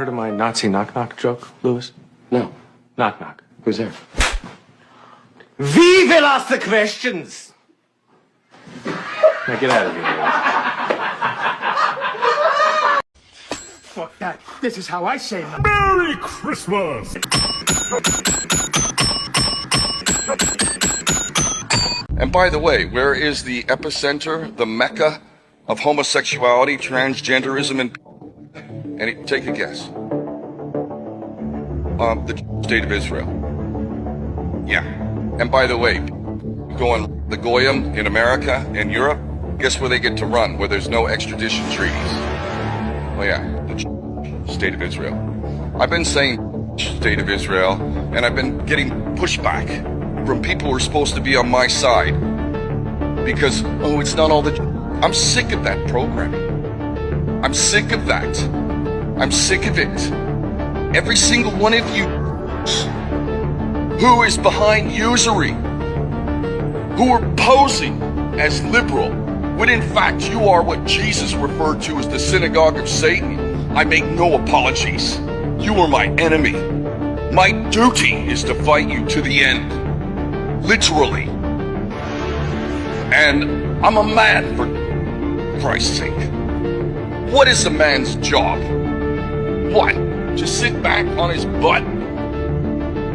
of my Nazi knock-knock joke, Louis? No. Knock-knock. Who's there? We will ask the questions! Now get out of here, Louis. Fuck that. This is how I say Merry Christmas! And by the way, where is the epicenter, the mecca of homosexuality, transgenderism, and take a guess. The state of Israel. Yeah. And by the way, going the Goyim in America and Europe, guess where they get to run, where there's no extradition treaties? Oh yeah, the state of Israel. I've been saying state of Israel, and I've been getting pushback from people who are supposed to be on my side because, oh, it's not all the... I'm sick of that programming. I'm sick of that. I'm sick of it. Every single one of you who is behind usury, who are posing as liberal, when in fact you are what Jesus referred to as the synagogue of Satan, I make no apologies. You are my enemy. My duty is to fight you to the end. Literally. And I'm a man, for Christ's sake. What is a man's job? What? To sit back on his butt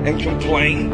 and complain?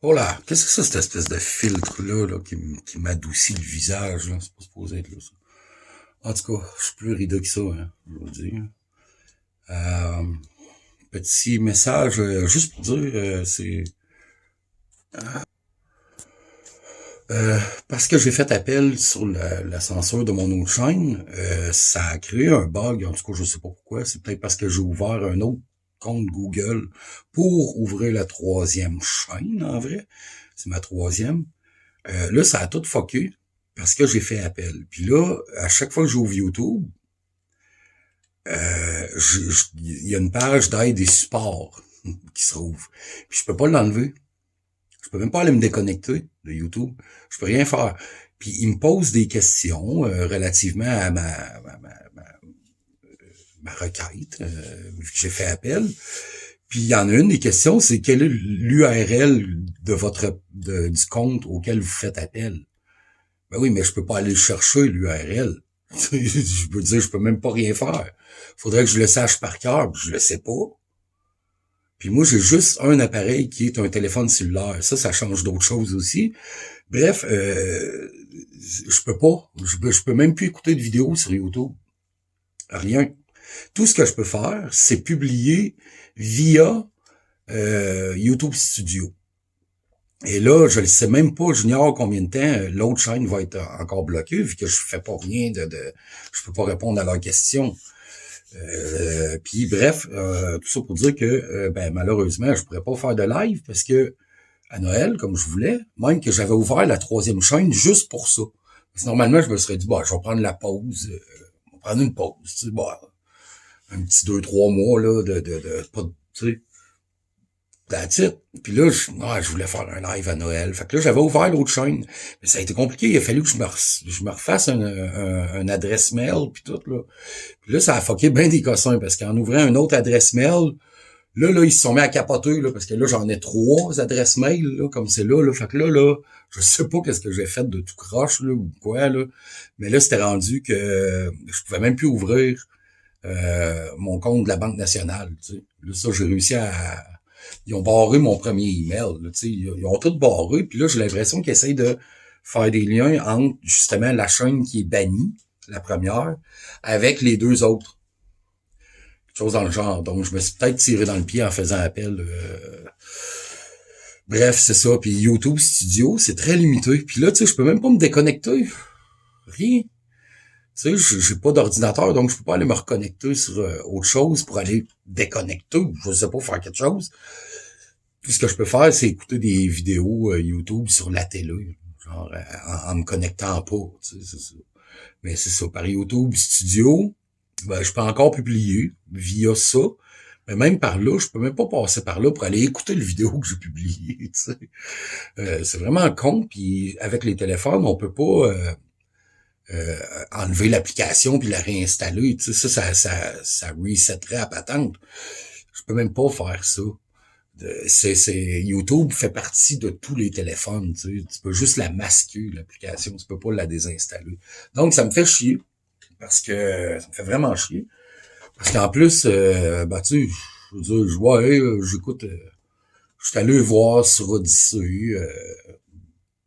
Oh là, qu'est-ce que c'est cette espèce de filtre-là là, qui m'adoucit le visage, là? C'est pas supposé être là, ça. En tout cas, je suis plus rideux que ça, hein, je veux dire. Petit message, juste pour dire, c'est... parce que j'ai fait appel sur la censure de mon autre chaîne, ça a créé un bug, en tout cas, je sais pas pourquoi. C'est peut-être parce que j'ai ouvert un autre compte Google pour ouvrir la troisième chaîne, en vrai. C'est ma troisième. Là, ça a tout fucké parce que j'ai fait appel. Puis là, à chaque fois que j'ouvre YouTube, il y a une page d'aide et support qui se trouve. Puis je peux pas l'enlever. Je peux même pas aller me déconnecter de YouTube. Je peux rien faire. Puis il me pose des questions relativement à ma requête, vu que j'ai fait appel. Puis il y en a une des questions, c'est quelle est l'URL de du compte auquel vous faites appel. Ben oui, mais je peux pas aller chercher l'URL. Je peux dire, je peux même pas rien faire. Faudrait que je le sache par cœur, je le sais pas. Puis moi, j'ai juste un appareil qui est un téléphone cellulaire. Ça change d'autres choses aussi. Bref, je peux pas. Je peux même plus écouter de vidéos sur YouTube. Rien. Tout ce que je peux faire, c'est publier via YouTube Studio. Et là, je ne sais même pas, j'ignore combien de temps l'autre chaîne va être encore bloquée, vu que je fais pas rien je peux pas répondre à leurs questions. Puis bref, tout ça pour dire que malheureusement, je pourrais pas faire de live parce que à Noël, comme je voulais, même que j'avais ouvert la troisième chaîne juste pour ça. Parce que normalement, je me serais dit, je vais prendre la pause, je vais prendre une pause, tu sais, un petit 2-3 mois, là, pas de, tu sais, that's it. Puis là, je voulais faire un live à Noël. Fait que là, j'avais ouvert l'autre chaîne. Mais ça a été compliqué. Il a fallu que je me refasse un adresse mail, puis tout, là. Puis là, ça a fucké bien des cossins, parce qu'en ouvrant une autre adresse mail, là, ils se sont mis à capoter, là, parce que là, j'en ai 3 adresses mail, là, comme c'est là. Fait que là, je sais pas qu'est-ce que j'ai fait de tout croche, là, ou quoi, là. Mais là, c'était rendu que je pouvais même plus ouvrir mon compte de la Banque nationale, tu sais. Là, ça, j'ai réussi à... Ils ont barré mon premier email, là, tu sais. Ils ont tout barré, puis là, j'ai l'impression qu'ils essayent de faire des liens entre, justement, la chaîne qui est bannie, la première, avec les 2 autres. Quelque chose dans le genre. Donc, je me suis peut-être tiré dans le pied en faisant appel. Bref, c'est ça. Puis YouTube Studio, c'est très limité. Puis là, tu sais, je peux même pas me déconnecter. Rien. Tu sais, j'ai pas d'ordinateur, donc je peux pas aller me reconnecter sur autre chose pour aller déconnecter ou je sais pas, faire quelque chose. Tout ce que je peux faire, c'est écouter des vidéos YouTube sur la télé, genre en me connectant pas, tu sais, c'est ça. Mais c'est ça, par YouTube Studio, ben, je peux encore publier via ça. Mais même par là, je peux même pas passer par là pour aller écouter le vidéo que j'ai publié, tu sais. C'est vraiment con, puis avec les téléphones, on peut pas enlever l'application puis la réinstaller, tu sais, ça resetterait à patente. Je peux même pas faire ça. YouTube fait partie de tous les téléphones, tu sais. Tu peux juste la masquer, l'application, tu peux pas la désinstaller. Donc, ça me fait chier, parce que ça me fait vraiment chier. Parce qu'en plus, ben, tu sais, je veux dire, j'écoute, je suis allé voir sur Odyssey,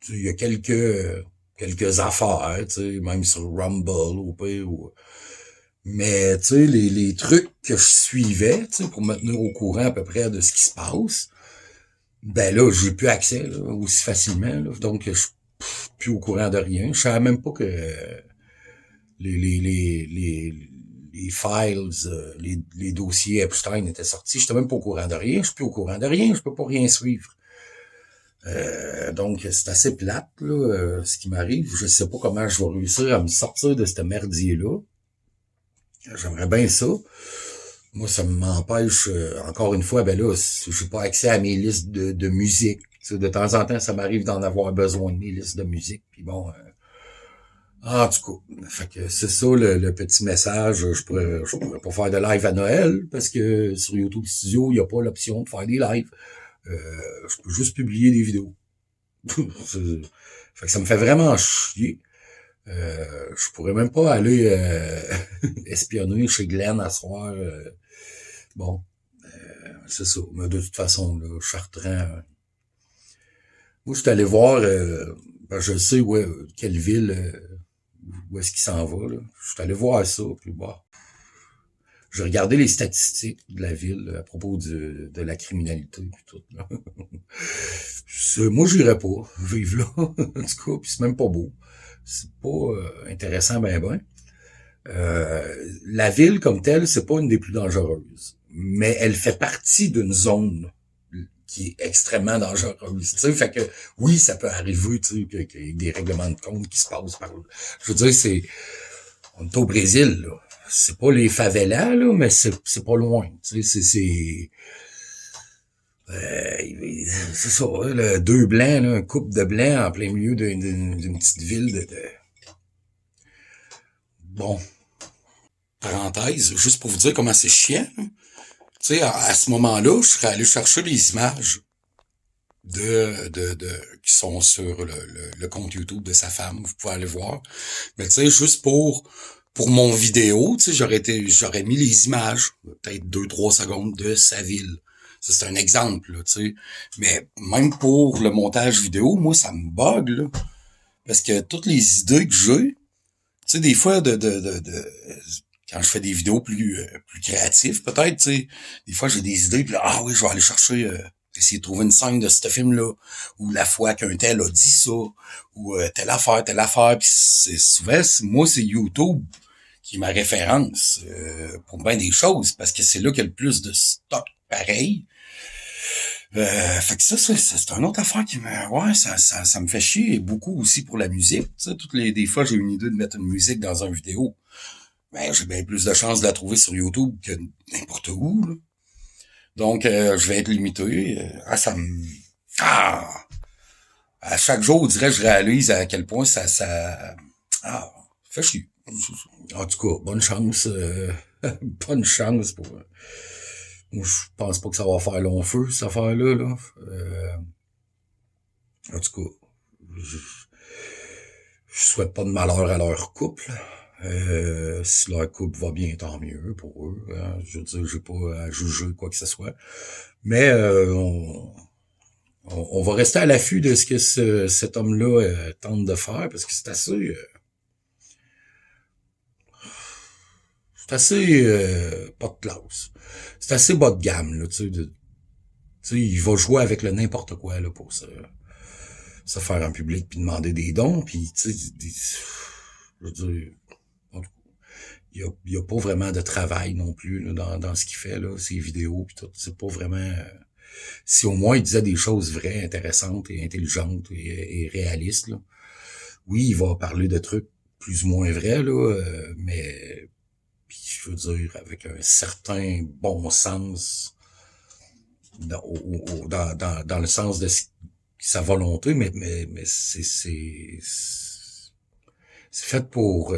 tu sais, il y a quelques affaires, tu sais, même sur Rumble, au pire, mais, tu sais, les trucs que je suivais, tu sais, pour me tenir au courant à peu près de ce qui se passe, ben là, j'ai plus accès, là, aussi facilement, là. Donc, je suis plus au courant de rien. Je savais même pas que les files, les dossiers Epstein étaient sortis. J'étais même pas au courant de rien. Je suis plus au courant de rien. Je peux pas rien suivre. Donc, c'est assez plate, là, ce qui m'arrive. Je sais pas comment je vais réussir à me sortir de ce merdier-là. J'aimerais bien ça. Moi, ça m'empêche, encore une fois, ben là, j'ai pas accès à mes listes de musique. Tu sais, de temps en temps, ça m'arrive d'en avoir besoin de mes listes de musique. Puis bon, en tout cas, fait que c'est ça le petit message. Je pourrais pas faire de live à Noël parce que sur YouTube Studio, il n'y a pas l'option de faire des lives. Je peux juste publier des vidéos. Fait que ça me fait vraiment chier. Je pourrais même pas aller espionner chez Glenn à soir. Bon, c'est ça. Mais de toute façon, là, Chartrand. Moi, je suis allé voir. Ben, je sais quelle ville, où est-ce qu'il s'en va. Là. Je suis allé voir ça. Puis bon, j'ai regardé les statistiques de la ville à propos de la criminalité puis tout. Là. Moi, j'irais pas vivre là. En tout cas, puis c'est même pas beau. C'est pas intéressant ben. La ville comme telle, c'est pas une des plus dangereuses, mais elle fait partie d'une zone qui est extrêmement dangereuse. Tu sais, fait que oui, ça peut arriver, tu sais, qu'il y ait des règlements de compte qui se passent par là. Je veux dire, on est au Brésil, là. C'est pas les favelas, là, mais c'est pas loin. Tu sais, c'est ça, là, deux blancs, là, un couple de blancs en plein milieu d'une petite ville de... Bon, parenthèse, juste pour vous dire comment c'est chiant. Tu sais, à ce moment-là, je serais allé chercher les images qui sont sur le compte YouTube de sa femme. Vous pouvez aller voir. Mais tu sais, juste pour mon vidéo, tu sais, j'aurais mis les images, peut-être 2-3 secondes de sa ville. Ça, c'est un exemple, là, tu sais. Mais même pour le montage vidéo, moi, ça me bug, là. Parce que toutes les idées que j'ai, tu sais, des fois, quand je fais des vidéos plus créatives, peut-être, tu sais, des fois, j'ai des idées, puis là, ah oui, je vais aller chercher, essayer de trouver une scène de ce film-là, ou la fois qu'un tel a dit ça, ou telle affaire, puis moi, c'est YouTube qui est ma référence pour bien des choses, parce que c'est là qu'il y a le plus de stock pareil. Fait que ça, c'est une autre affaire qui ça me fait chier, et beaucoup aussi pour la musique. Tu sais, des fois, j'ai une idée de mettre une musique dans une vidéo. Ben, j'ai bien plus de chances de la trouver sur YouTube que n'importe où, là. Donc, je vais être limité. À chaque jour, on dirait, je réalise à quel point ça fait chier. En tout cas, bonne chance. Bonne chance pour... Moi, je pense pas que ça va faire long feu, cette affaire-là, là. En tout cas, je souhaite pas de malheur à leur couple. Si leur couple va bien, tant mieux pour eux. Hein. Je veux dire, j'ai pas à juger quoi que ce soit. Mais on va rester à l'affût de ce que cet homme-là tente de faire, parce que c'est assez pas de classe. C'est assez bas de gamme, là, tu sais, il va jouer avec le n'importe quoi, là, pour se faire en public, puis demander des dons, puis, tu sais, je veux dire, en tout il y a pas vraiment de travail non plus là, dans ce qu'il fait, là, ses vidéos pis tout. C'est pas vraiment... si au moins il disait des choses vraies, intéressantes et intelligentes et réalistes, là. Oui, il va parler de trucs plus ou moins vrais, là, mais je veux dire, avec un certain bon sens dans le sens de sa volonté, mais c'est fait pour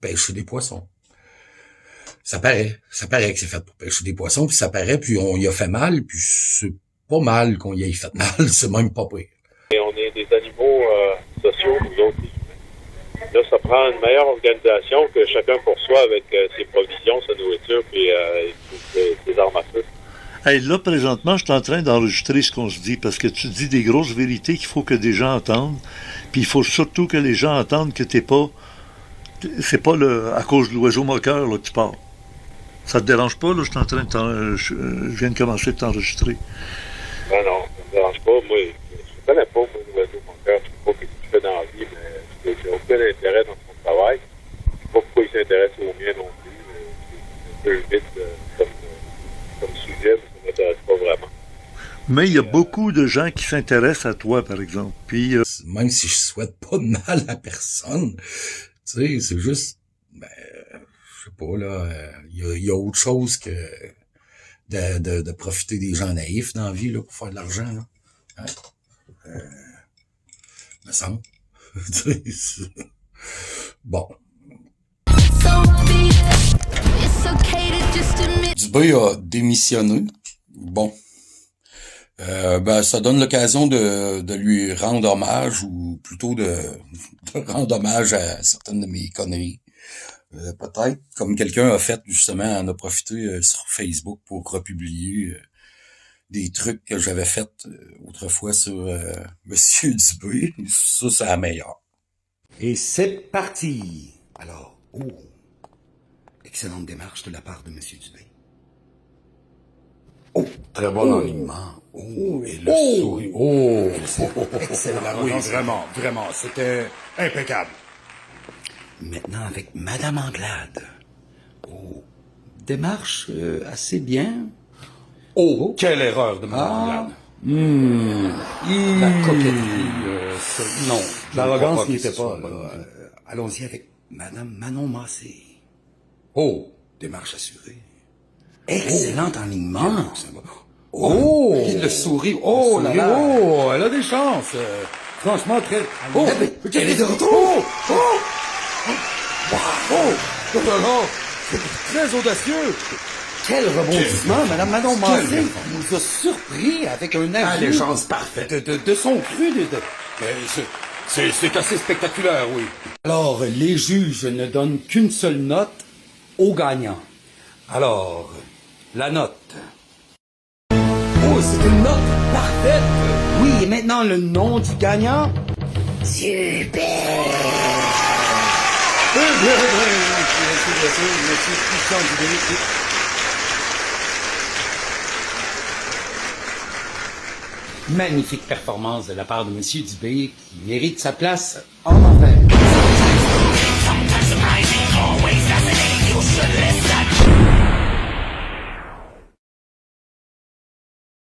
pêcher des poissons. Ça paraît que c'est fait pour pêcher des poissons, puis ça paraît, puis on y a fait mal, puis c'est pas mal qu'on y ait fait mal, c'est même pas pire. Et on est des animaux sociaux, nous autres. Là, ça prend une meilleure organisation que chacun pour soi avec ses provisions, sa nourriture et ses armes à feu. Hey, là, présentement, je suis en train d'enregistrer ce qu'on se dit, parce que tu dis des grosses vérités qu'il faut que des gens entendent, puis il faut surtout que les gens entendent que c'est pas à cause de l'oiseau moqueur, là, que tu parles. Ça te dérange pas, là, je suis en train de je viens de commencer de t'enregistrer. Ben non, ça me dérange pas. Moi, je connais pas, moi, l'oiseau moqueur. Je sais pas ce qu'il fait dans la vie, mais j'ai aucun intérêt dans son travail. Je sais pas pourquoi il s'intéresse au mien non plus. C'est un peu vite comme sujet, mais ça m'intéresse pas vraiment. Mais il y a beaucoup de gens qui s'intéressent à toi, par exemple. Puis, même si je souhaite pas de mal à personne, tu sais, c'est juste, je sais pas, là, il y a autre chose que de profiter des gens naïfs dans la vie, là, pour faire de l'argent, là. Hein? Me semble. Bon. Dubé a démissionné. Bon. Ça donne l'occasion de lui rendre hommage, ou plutôt de rendre hommage à certaines de mes conneries. Peut-être, comme quelqu'un a fait, justement, en a profité sur Facebook pour republier des trucs que j'avais fait autrefois sur Monsieur Dubé. Ça, c'est la meilleure. Et c'est parti. Alors, excellente démarche de la part de Monsieur Dubé. Très bon alignement. Et le sourire. Excellent. Oui, vraiment, c'était impeccable. Maintenant avec Madame Anglade. Démarche assez bien. Quelle erreur de Madame Anglade. La coquetterie. Non. L'arrogance n'y était pas. Allons-y avec Madame Manon Massé. Démarche assurée. Excellent alignement. Il le sourit. Là là. Elle a des chances. Franchement, très... Elle est de retour. C'est très audacieux. Quel rebondissement, Madame Manon Massé nous a surpris avec un avis... Allégeance parfaite. De son cru. C'est assez spectaculaire, oui. Alors, les juges ne donnent qu'une seule note au gagnant. Alors, la note. C'est une note parfaite. Oui, et maintenant le nom du gagnant. Magnifique performance de la part de Monsieur Dubé qui mérite sa place en enfer.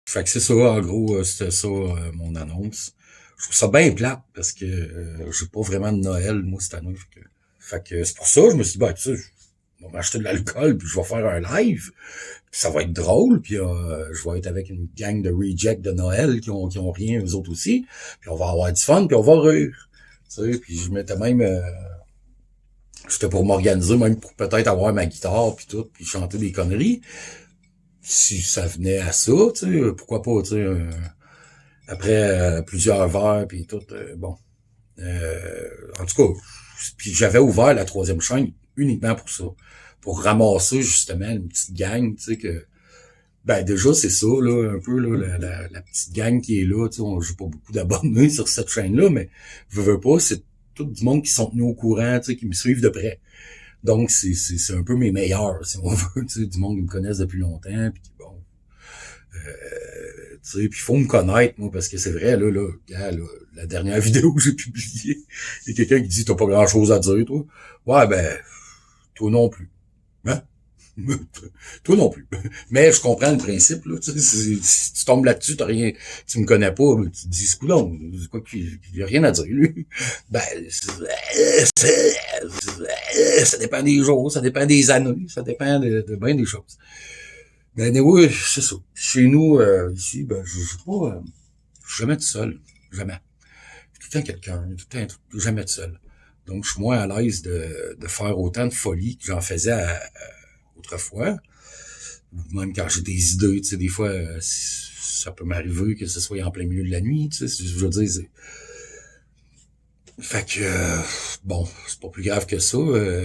Fait que c'est ça, en gros, c'était ça, mon annonce. Je trouve ça bien plate, parce que j'ai pas vraiment de Noël, moi, cette année. Fait que c'est pour ça, je me suis dit, tu sais, je vais m'acheter de l'alcool, puis je vais faire un live. Puis ça va être drôle, puis je vais être avec une gang de rejects de Noël qui ont rien, eux autres aussi. Puis on va avoir du fun, puis on va rire. Tu sais, puis je m'étais même... j'étais pour m'organiser, même pour peut-être avoir ma guitare, puis tout, puis chanter des conneries. Si ça venait à ça, tu sais, pourquoi pas, tu sais, après plusieurs verres, puis tout, bon. En tout cas, puis j'avais ouvert la 3e chaîne uniquement pour ça, pour ramasser justement une petite gang, tu sais, que, déjà, c'est ça, là, un peu, là, la petite gang qui est là, tu sais, j'ai pas beaucoup d'abonnés sur cette chaîne-là, mais veux pas, c'est tout du monde qui sont tenus au courant, tu sais, qui me suivent de près. Donc, c'est un peu mes meilleurs, si on veut, tu sais, du monde qui me connaissent depuis longtemps, puis bon, tu sais, puis faut me connaître, moi, parce que c'est vrai, là, la dernière vidéo que j'ai publiée, il y a quelqu'un qui dit, t'as pas grand-chose à dire, toi. Ouais, Toi non plus. Hein? Toi non plus. Mais je comprends le principe, là. Tu sais, si tu tombes là-dessus, t'as rien, tu me connais pas, tu te dis, c'est coudonc, c'est quoi qu'il y a rien à dire, lui. Ben, ça dépend des jours, ça dépend des années, ça dépend de bien des choses. Ben, oui, c'est ça. Chez nous, ici, ben, je suis pas, je suis jamais tout seul. Jamais. Tout le temps quelqu'un, tout le temps, jamais tout seul. Donc, je suis moins à l'aise de faire autant de folie que j'en faisais autrefois. Même quand j'ai des idées, tu sais, des fois, ça peut m'arriver que ce soit en plein milieu de la nuit, tu sais, je veux dire, fait que, bon, c'est pas plus grave que ça,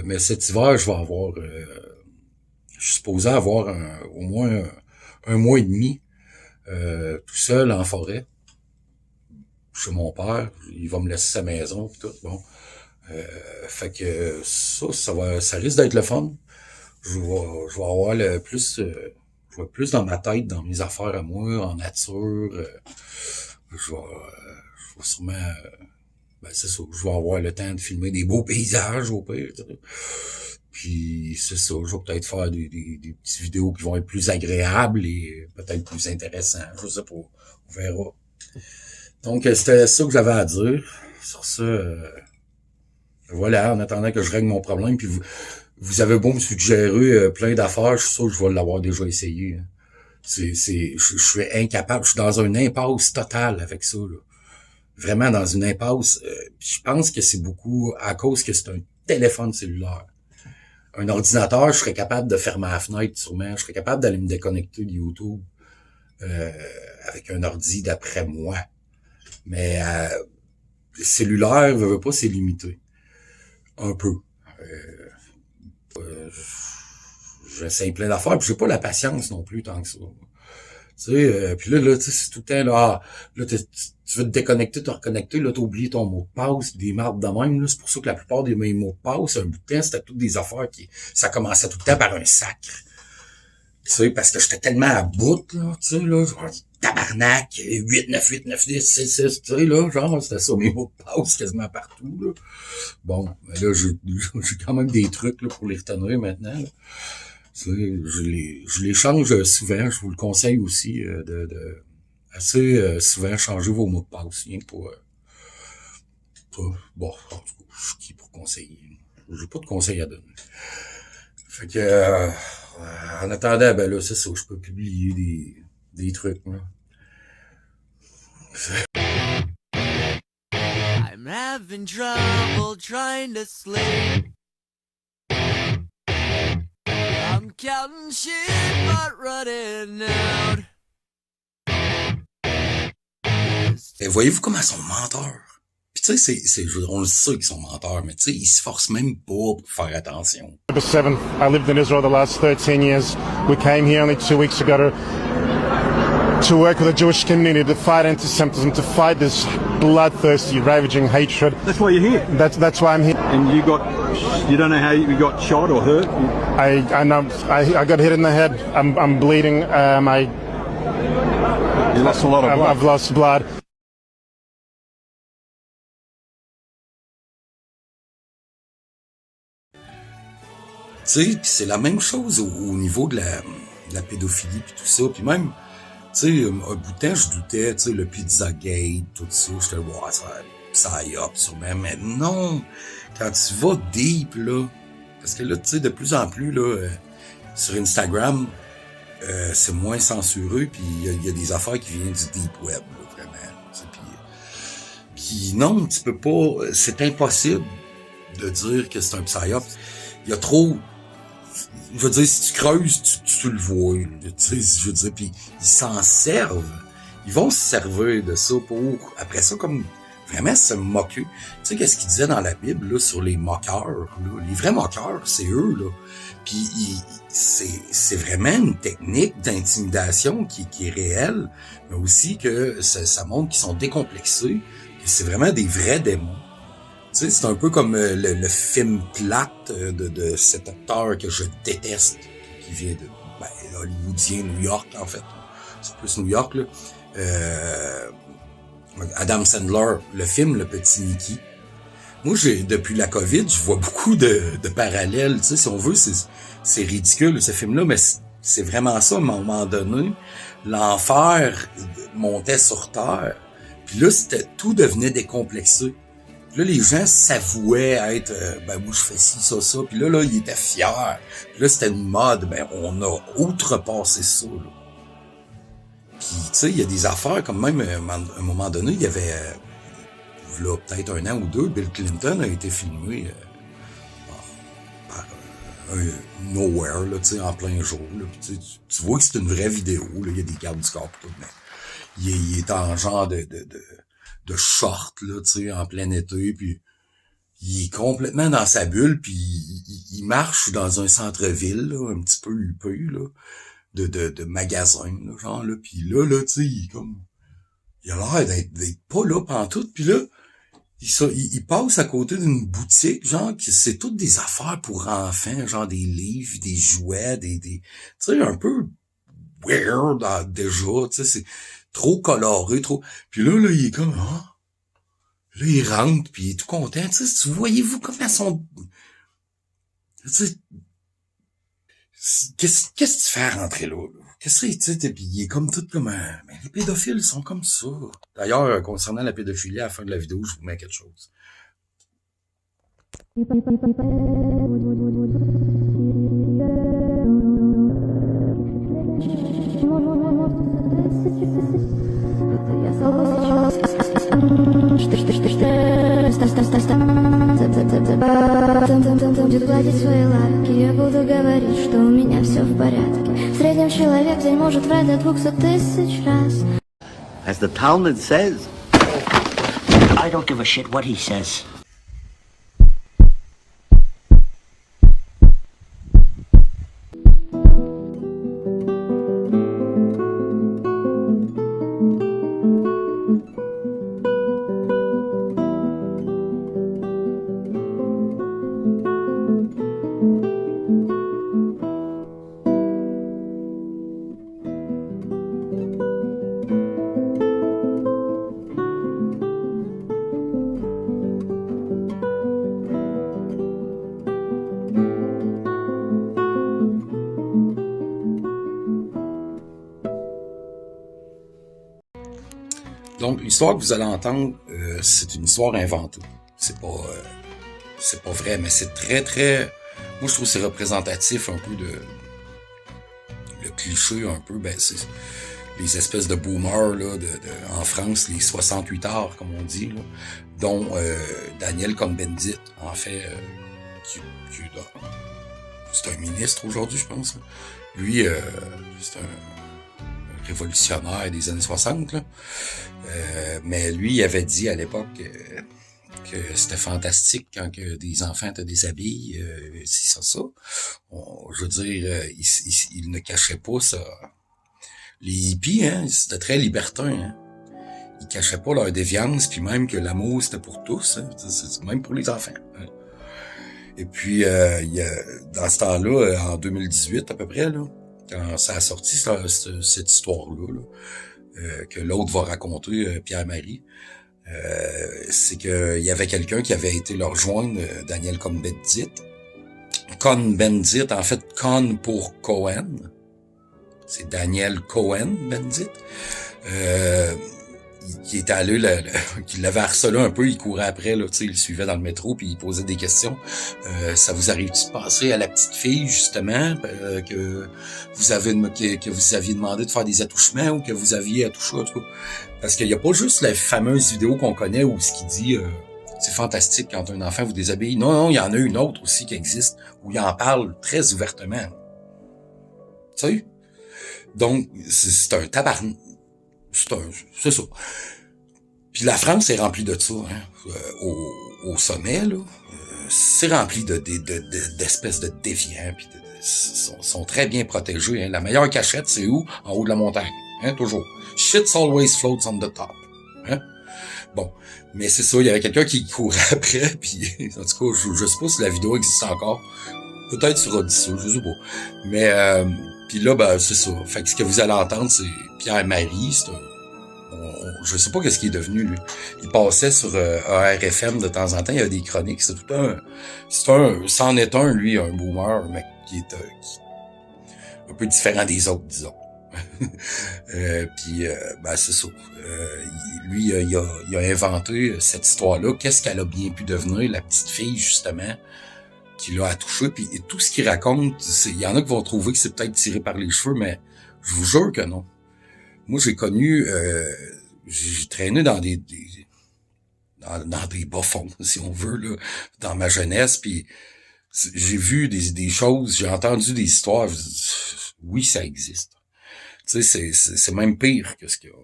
mais cet hiver, je vais avoir, je suis supposé avoir au moins un mois et demi, tout seul en forêt, chez mon père. Il va me laisser sa maison, pis tout, bon. Fait que ça risque d'être le fun. Je vais avoir je vais plus dans ma tête, dans mes affaires à moi, en nature. Je vais sûrement, c'est ça, je vais avoir le temps de filmer des beaux paysages au pire. Puis c'est ça, je vais peut-être faire des petites vidéos qui vont être plus agréables et peut-être plus intéressantes. Je sais pas, on verra. Donc c'était ça que j'avais à dire. Sur ça, voilà, en attendant que je règle mon problème, puis vous avez beau me suggérer plein d'affaires, je suis sûr que je vais l'avoir déjà essayé. Hein. Je suis incapable, je suis dans une impasse totale avec ça, là. Vraiment dans une impasse. Je pense que c'est beaucoup à cause que c'est un téléphone cellulaire. Un ordinateur, je serais capable de fermer la fenêtre sûrement, je serais capable d'aller me déconnecter de YouTube avec un ordi d'après moi. Mais cellulaire, veut pas, c'est limité. Un peu. J'essaye plein d'affaires, puis j'ai pas la patience non plus tant que ça. Tu sais, puis là, tu sais, c'est tout le temps, là, tu veux te déconnecter, te reconnecter, là, t'as oublié ton mot de passe, des marques de même, là. C'est pour ça que la plupart de mes mots de passe, un bout de temps, c'était toutes des affaires ça commençait tout le temps par un sacre. Tu sais, parce que j'étais tellement à bout, là, tu sais, là, genre, tabarnak, 8, 9, 8, 9, 10, 6, 6, tu sais, là, genre, c'était ça, mes mots de passe quasiment partout, là. Bon, ben là, j'ai quand même des trucs, là, pour les retenir maintenant, là. Tu sais, je les change souvent, je vous le conseille aussi, assez souvent changer vos mots de passe, rien pour bon, en tout cas, je suis qui pour conseiller? J'ai pas de conseils à donner. Fait que, en attendant, ben là, c'est ça, je peux publier des trucs, là. I'm having trouble trying to sleep. I'm counting sheep but running out. Et voyez-vous comment ils sont menteurs? Puis tu sais, on le sait qu'ils sont menteurs, mais tu sais, ils se forcent même pas pour faire attention. Number 7, I lived in Israel the last 13 years. We came here only 2 weeks ago to work with the Jewish community to fight anti-Semitism, to fight this bloodthirsty, ravaging hatred. That's why you're here. That's why I'm here. And you don't know how you got shot or hurt? I know I got hit in the head. I'm bleeding. You lost a lot of blood. I've lost blood. Tu sais, pis c'est la même chose au niveau de la pédophilie pis tout ça, puis même, tu sais, un bout de temps, je doutais, tu sais, le Pizzagate, tout ça, j'étais, ouais, ça y up sûrement, mais non, quand tu vas deep, là, parce que là, tu sais, de plus en plus, là, sur Instagram, c'est moins censureux, puis il y a des affaires qui viennent du deep web, là, vraiment, puis non, tu peux pas, c'est impossible de dire que c'est un psyop. Il y a trop, je veux dire, si tu creuses, tu le vois, tu sais, je veux dire, puis ils s'en servent. Ils vont se servir de ça pour, après ça, comme, vraiment se moquer. Tu sais, qu'est-ce qu'il disait dans la Bible, là, sur les moqueurs, là? Les vrais moqueurs, c'est eux, là. Puis, c'est vraiment une technique d'intimidation qui est réelle, mais aussi que ça montre qu'ils sont décomplexés, que c'est vraiment des vrais démons. Tu sais, c'est un peu comme le film plate de cet acteur que je déteste, qui vient de hollywoodien, New York, en fait. C'est plus New York, là. Adam Sandler, le film Le Petit Nicky. Moi, depuis la COVID, je vois beaucoup de parallèles. Tu sais, si on veut, c'est ridicule, ce film-là, mais c'est vraiment ça, à un moment donné. L'enfer montait sur terre. Puis là, tout devenait décomplexé. Puis là, les gens s'avouaient être, moi, je fais ci, ça. Puis là, ils étaient fiers. Puis là, c'était une mode. On a outrepassé ça, là. Puis, tu sais, il y a des affaires, comme même, à un moment donné, il y avait, là, peut-être 1 an ou 2, Bill Clinton a été filmé par Nowhere, là, tu sais, en plein jour. Là. Tu vois que c'est une vraie vidéo, là, il y a des gardes du corps et tout, mais il est en genre de short, là, tu sais, en plein été, puis il est complètement dans sa bulle, puis il marche dans un centre-ville, là, un petit peu huppé, là, de magasin, là, genre, là, puis là, tu sais, il a l'air d'être pas là pantoute, puis là, il passe à côté d'une boutique, genre, c'est toutes des affaires pour enfants, genre des livres, des jouets, tu sais, un peu weird, déjà, tu sais, c'est trop coloré, trop... Puis là, il est comme, là, il rentre, puis il est tout content, tu sais, voyez-vous comment sont... Tu sais, qu'est-ce que tu fais à rentrer là? Qu'est-ce que tu sais, puis il est comme tout comme un... Mais les pédophiles sont comme ça. D'ailleurs, concernant la pédophilie, à la fin de la vidéo, je vous mets quelque chose. Будет гладить свои лапки, я буду говорить, что у меня все в порядке. В среднем человек в день может врать до 200 000 раз. As the Talmud says, I don't give a shit what he says. Donc, l'histoire que vous allez entendre, c'est une histoire inventée. C'est pas vrai, mais c'est très, très... Moi, je trouve que c'est représentatif un peu le cliché, un peu, c'est les espèces de boomers, là, en France, les 68 arts, comme on dit, là, dont Daniel Cohn-Bendit, en fait, c'est un ministre aujourd'hui, je pense. Là. Lui, c'est un révolutionnaire des années 60, là. Mais lui, il avait dit à l'époque que c'était fantastique quand que des enfants te déshabillent, si ça. Je veux dire, il ne cachait pas ça. Les hippies, hein, c'était très libertin, hein. Ils cachaient pas leur déviance, puis même que l'amour, c'était pour tous, hein, même pour les enfants. Hein. Et puis, dans ce temps-là, en 2018 à peu près, là, quand ça a sorti cette histoire-là, que l'autre va raconter, Pierre-Marie, c'est que il y avait quelqu'un qui avait été leur rejoindre, Daniel Cohn-Bendit. Cohn-Bendit, en fait, Cohn pour Cohen. C'est Daniel Cohen-Bendit. Qui était allé, qui l'avait harcelé un peu, il courait après, là, tu sais, il le suivait dans le métro, puis il posait des questions. Ça vous arrive-tu de passer à la petite fille, justement, que vous aviez demandé de faire des attouchements ou que vous aviez attouché, en tout cas. Parce qu'il n'y a pas juste la fameuse vidéo qu'on connaît où ce qui dit c'est fantastique quand un enfant vous déshabille. Non, il y en a une autre aussi qui existe, où il en parle très ouvertement. Tu sais? Donc, c'est un tabarnak. C'est ça. Puis la France est remplie de ça, hein. Au sommet, là. C'est rempli d'espèces de déviants, puis sont très bien protégés, hein. La meilleure cachette, c'est où? En haut de la montagne, hein, toujours. Shit always floats on the top, hein. Bon. Mais c'est ça, il y avait quelqu'un qui courait après, puis en tout cas, je sais pas si la vidéo existe encore. Peut-être sur Odyssey, je sais pas. Mais, puis là, c'est ça. Fait que ce que vous allez entendre, c'est Pierre-Marie, c'est un je sais pas qu'est-ce qu'il est devenu, lui. Il passait sur ARFM de temps en temps, il y a des chroniques, c'en est un, lui, un boomer, mais qui est un peu différent des autres, disons. Ben c'est ça. Lui, il a inventé cette histoire-là. Qu'est-ce qu'elle a bien pu devenir, la petite fille, justement, qui l'a attouché. Puis tout ce qu'il raconte, il y en a qui vont trouver que c'est peut-être tiré par les cheveux, mais je vous jure que non. Moi, j'ai connu, j'ai traîné dans des bas-fonds, si on veut, là, dans ma jeunesse, puis j'ai vu des choses, j'ai entendu des histoires. Oui, ça existe. Tu sais, c'est même pire que ce qu'il y a.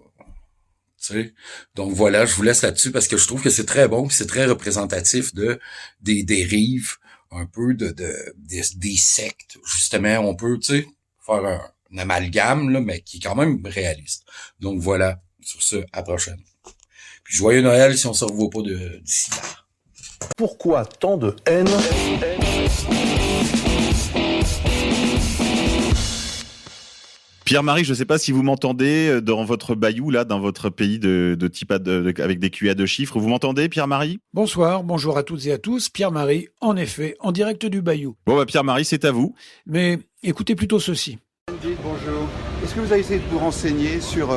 Tu sais? Donc voilà, je vous laisse là-dessus parce que je trouve que c'est très bon, puis c'est très représentatif des dérives, un peu des sectes. Justement, on peut, tu sais, faire un amalgame, là, mais qui est quand même réaliste. Donc voilà, sur ce, à la prochaine. Puis joyeux Noël si on se revoit pas d'ici là. Pourquoi tant de haine? Pierre-Marie, je ne sais pas si vous m'entendez dans votre bayou, là, dans votre pays de type avec des QA de chiffres. Vous m'entendez, Pierre-Marie? Bonsoir, bonjour à toutes et à tous. Pierre-Marie, en effet, en direct du bayou. Bon, bah, Pierre-Marie, c'est à vous. Mais écoutez plutôt ceci. Bonjour. Est-ce que vous avez essayé de vous renseigner sur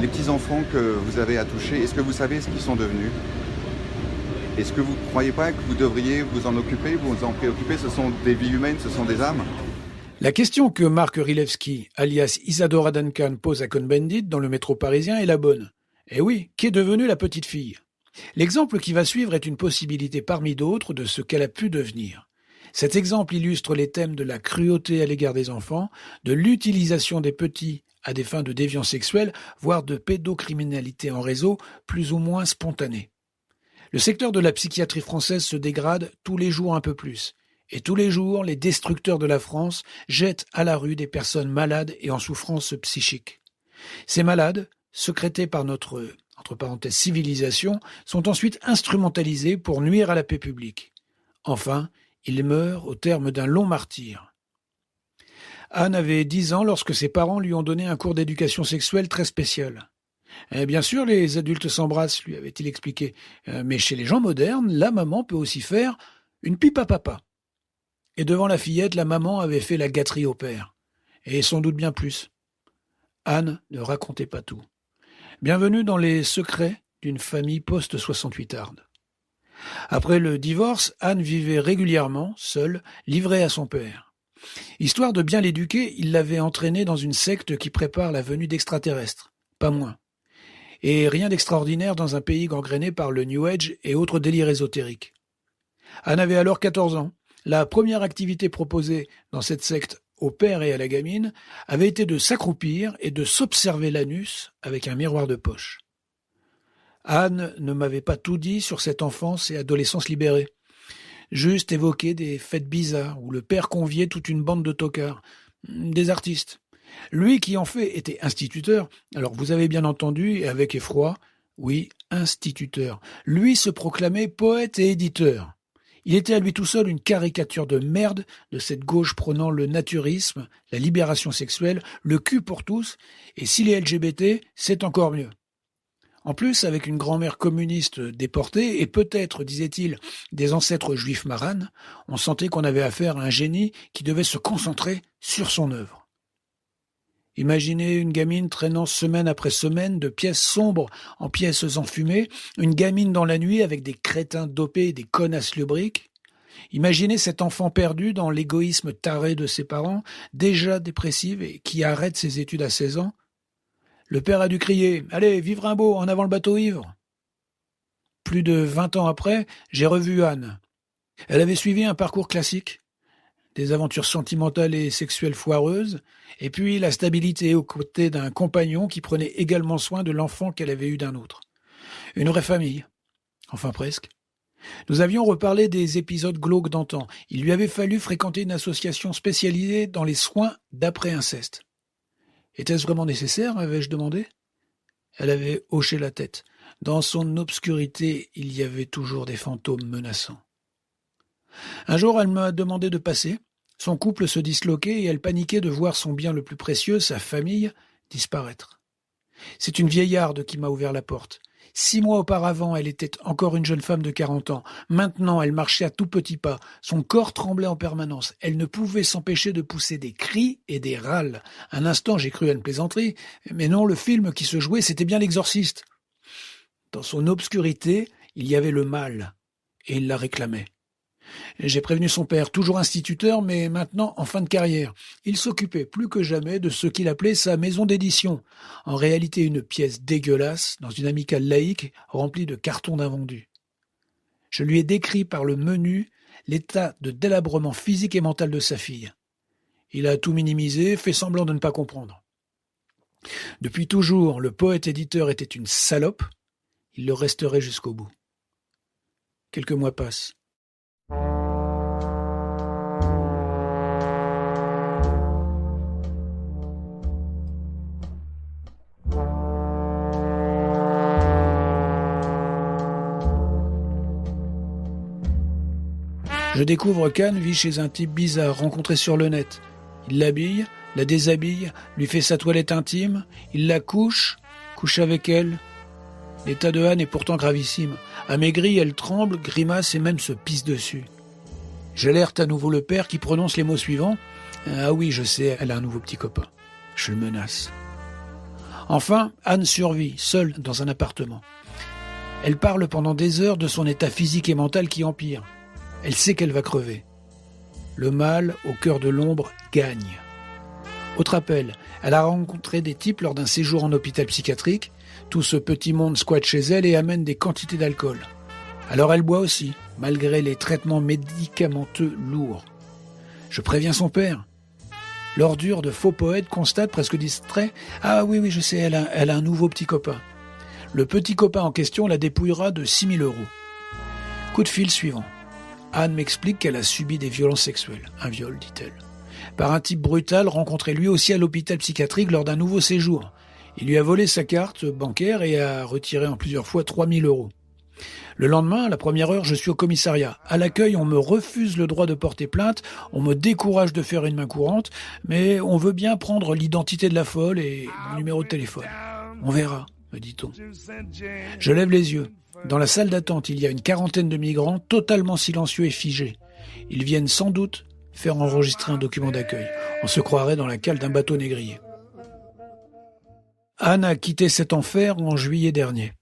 les petits-enfants que vous avez à toucher? Est-ce que vous savez ce qu'ils sont devenus? Est-ce que vous ne croyez pas que vous devriez vous en occuper, vous en préoccuper? Ce sont des vies humaines, ce sont des âmes. La question que Marc Rilewski, alias Isadora Duncan, pose à Cohn-Bendit dans le métro parisien est la bonne. Eh oui, qu'est devenue la petite fille? L'exemple qui va suivre est une possibilité parmi d'autres de ce qu'elle a pu devenir. Cet exemple illustre les thèmes de la cruauté à l'égard des enfants, de l'utilisation des petits à des fins de déviance sexuelle, voire de pédocriminalité en réseau plus ou moins spontanée. Le secteur de la psychiatrie française se dégrade tous les jours un peu plus. Et tous les jours, les destructeurs de la France jettent à la rue des personnes malades et en souffrance psychique. Ces malades, secrétés par notre, entre parenthèses, civilisation, sont ensuite instrumentalisés pour nuire à la paix publique. Enfin, ils meurent au terme d'un long martyre. Anne avait 10 ans lorsque ses parents lui ont donné un cours d'éducation sexuelle très spécial. Et bien sûr, les adultes s'embrassent, lui avait-il expliqué. Mais chez les gens modernes, la maman peut aussi faire une pipe à papa. Et devant la fillette, la maman avait fait la gâterie au père. Et sans doute bien plus. Anne ne racontait pas tout. Bienvenue dans les secrets d'une famille post-68arde. Après le divorce, Anne vivait régulièrement, seule, livrée à son père. Histoire de bien l'éduquer, il l'avait entraînée dans une secte qui prépare la venue d'extraterrestres. Pas moins. Et rien d'extraordinaire dans un pays gangréné par le New Age et autres délires ésotériques. Anne avait alors 14 ans. La première activité proposée dans cette secte au père et à la gamine avait été de s'accroupir et de s'observer l'anus avec un miroir de poche. Anne ne m'avait pas tout dit sur cette enfance et adolescence libérée. Juste évoqué des fêtes bizarres où le père conviait toute une bande de tocards, des artistes. Lui qui en fait était instituteur, alors vous avez bien entendu et avec effroi, oui, instituteur. Lui se proclamait poète et éditeur. Il était à lui tout seul une caricature de merde de cette gauche prônant le naturisme, la libération sexuelle, le cul pour tous, et s'il est LGBT, c'est encore mieux. En plus, avec une grand-mère communiste déportée, et peut-être, disait-il, des ancêtres juifs maranes, on sentait qu'on avait affaire à un génie qui devait se concentrer sur son œuvre. Imaginez une gamine traînant semaine après semaine de pièces sombres en pièces enfumées, une gamine dans la nuit avec des crétins dopés et des connasses lubriques. Imaginez cet enfant perdu dans l'égoïsme taré de ses parents, déjà dépressive et qui arrête ses études à 16 ans. Le père a dû crier « Allez, vive Rimbaud, en avant le bateau ivre !» Plus de 20 ans après, j'ai revu Anne. Elle avait suivi un parcours classique, des aventures sentimentales et sexuelles foireuses, et puis la stabilité aux côtés d'un compagnon qui prenait également soin de l'enfant qu'elle avait eu d'un autre. Une vraie famille. Enfin presque. Nous avions reparlé des épisodes glauques d'antan. Il lui avait fallu fréquenter une association spécialisée dans les soins d'après-inceste. Était-ce vraiment nécessaire, avais-je demandé? Elle avait hoché la tête. Dans son obscurité, il y avait toujours des fantômes menaçants. Un jour, elle m'a demandé de passer. Son couple se disloquait et elle paniquait de voir son bien le plus précieux, sa famille, disparaître. C'est une vieillarde qui m'a ouvert la porte. 6 mois auparavant, elle était encore une jeune femme de 40 ans. Maintenant, elle marchait à tout petits pas. Son corps tremblait en permanence. Elle ne pouvait s'empêcher de pousser des cris et des râles. Un instant, j'ai cru à une plaisanterie. Mais non, le film qui se jouait, c'était bien l'exorciste. Dans son obscurité, il y avait le mal. Et il la réclamait. J'ai prévenu son père, toujours instituteur, mais maintenant en fin de carrière. Il s'occupait plus que jamais de ce qu'il appelait sa maison d'édition. En réalité, une pièce dégueulasse, dans une amicale laïque, remplie de cartons d'invendus. Je lui ai décrit par le menu l'état de délabrement physique et mental de sa fille. Il a tout minimisé, fait semblant de ne pas comprendre. Depuis toujours, le poète-éditeur était une salope. Il le resterait jusqu'au bout. Quelques mois passent. Je découvre qu'Anne vit chez un type bizarre rencontré sur le net. Il l'habille, la déshabille, lui fait sa toilette intime, il la couche avec elle. L'état de Anne est pourtant gravissime. Amaigrie, elle tremble, grimace et même se pisse dessus. J'alerte à nouveau le père qui prononce les mots suivants. Ah oui, je sais, elle a un nouveau petit copain. Je le menace. Enfin, Anne survit, seule dans un appartement. Elle parle pendant des heures de son état physique et mental qui empire. Elle sait qu'elle va crever. Le mal, au cœur de l'ombre, gagne. Autre appel, elle a rencontré des types lors d'un séjour en hôpital psychiatrique. Tout ce petit monde squatte chez elle et amène des quantités d'alcool. Alors elle boit aussi, malgré les traitements médicamenteux lourds. Je préviens son père. L'ordure de faux poète constate, presque distrait, « Ah oui, je sais, elle a un nouveau petit copain. » Le petit copain en question la dépouillera de 6 000 €. Coup de fil suivant. Anne m'explique qu'elle a subi des violences sexuelles. Un viol, dit-elle. Par un type brutal rencontré lui aussi à l'hôpital psychiatrique lors d'un nouveau séjour. Il lui a volé sa carte bancaire et a retiré en plusieurs fois 3 000 €. Le lendemain, à la première heure, je suis au commissariat. À l'accueil, on me refuse le droit de porter plainte, on me décourage de faire une main courante, mais on veut bien prendre l'identité de la folle et mon numéro de téléphone. On verra, me dit-on. Je lève les yeux. Dans la salle d'attente, il y a une quarantaine de migrants totalement silencieux et figés. Ils viennent sans doute faire enregistrer un document d'accueil. On se croirait dans la cale d'un bateau négrier. Anne a quitté cet enfer en juillet dernier.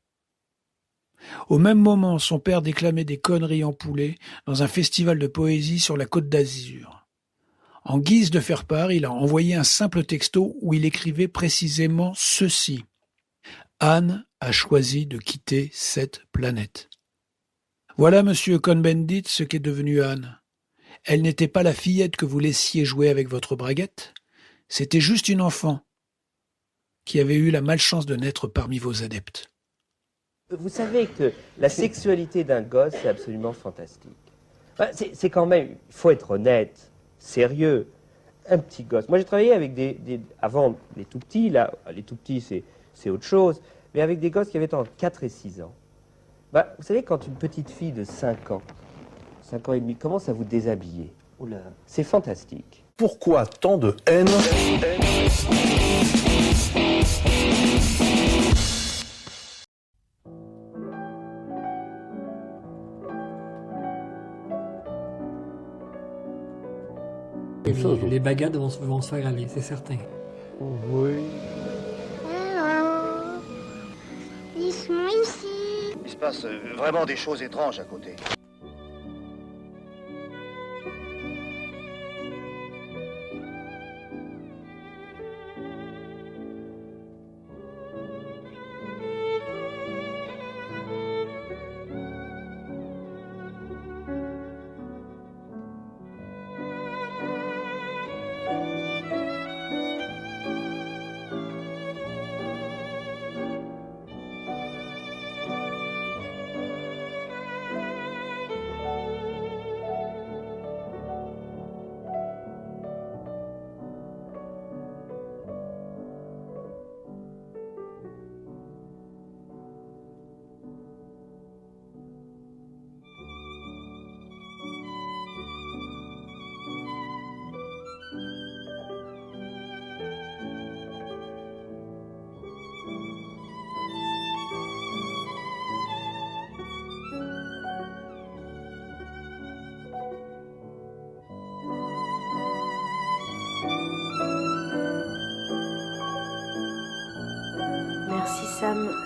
Au même moment, son père déclamait des conneries empoulées dans un festival de poésie sur la Côte d'Azur. En guise de faire part, il a envoyé un simple texto où il écrivait précisément ceci. Anne a choisi de quitter cette planète. Voilà, monsieur Cohn-Bendit, ce qu'est devenu Anne. Elle n'était pas la fillette que vous laissiez jouer avec votre braguette. C'était juste une enfant qui avait eu la malchance de naître parmi vos adeptes. Vous savez que la sexualité d'un gosse, c'est absolument fantastique. C'est quand même, il faut être honnête, sérieux, un petit gosse. Moi, j'ai travaillé avec avant, les tout petits, là, les tout petits, c'est autre chose, mais avec des gosses qui avaient entre 4 et 6 ans. Vous savez, quand une petite fille de 5 ans et demi, commence à vous déshabiller, c'est fantastique. Pourquoi tant de haine ? Les baguettes vont se faire aller, c'est certain. Oui. Alors, ils sont ici. Il se passe vraiment des choses étranges à côté.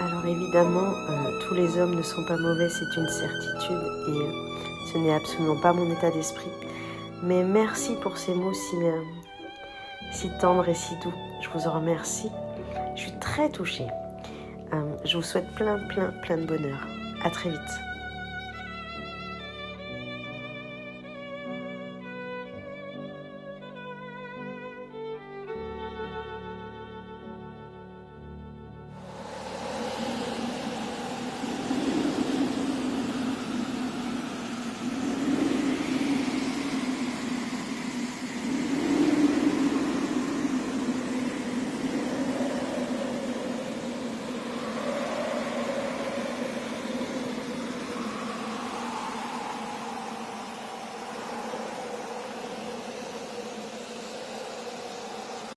Alors évidemment, tous les hommes ne sont pas mauvais, c'est une certitude, et ce n'est absolument pas mon état d'esprit. Mais merci pour ces mots si tendres et si doux. Je vous en remercie. Je suis très touchée. Je vous souhaite plein de bonheur. À très vite.